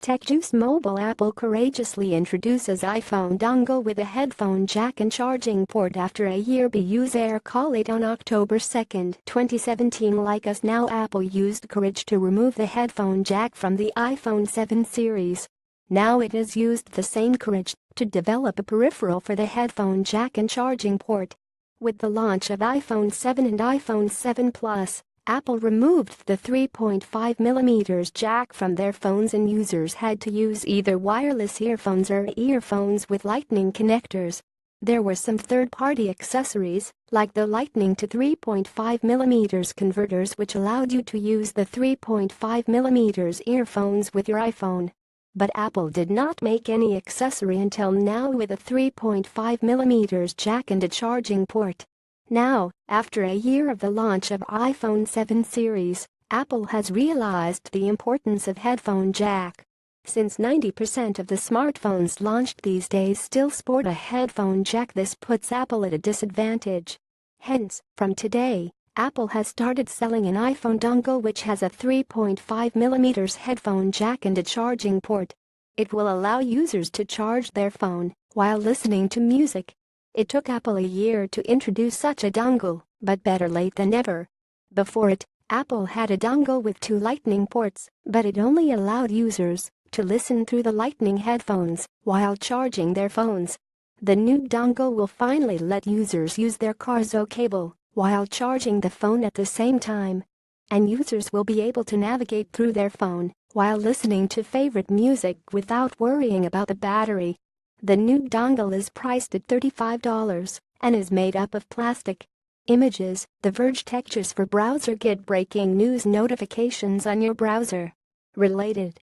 TechJuice Mobile. Apple courageously introduces iPhone dongle with a headphone jack and charging port after a year. User call it on October 2, 2017. Like us now, Apple used courage to remove the headphone jack from the iPhone 7 series. Now it has used the same courage to develop a peripheral for the headphone jack and charging port. With the launch of iPhone 7 and iPhone 7 Plus, Apple removed the 3.5mm jack from their phones and users had to use either wireless earphones or earphones with lightning connectors. There were some third-party accessories, like the lightning to 3.5mm converters, which allowed you to use the 3.5mm earphones with your iPhone. But Apple did not make any accessory until now with a 3.5mm jack and a charging port. Now, after a year of the launch of iPhone 7 series, Apple has realized the importance of headphone jack. Since 90% of the smartphones launched these days still sport a headphone jack, this puts Apple at a disadvantage. Hence, from today, Apple has started selling an iPhone dongle which has a 3.5mm headphone jack and a charging port. It will allow users to charge their phone while listening to music. It took Apple a year to introduce such a dongle, but better late than never. Before it, Apple had a dongle with 2 lightning ports, but it only allowed users to listen through the lightning headphones while charging their phones. The new dongle will finally let users use their car's cable while charging the phone at the same time. And users will be able to navigate through their phone while listening to favorite music without worrying about the battery. The new dongle is priced at $35 and is made up of plastic. Images: The Verge. TechJuice for browser. Get breaking news notifications on your browser. Related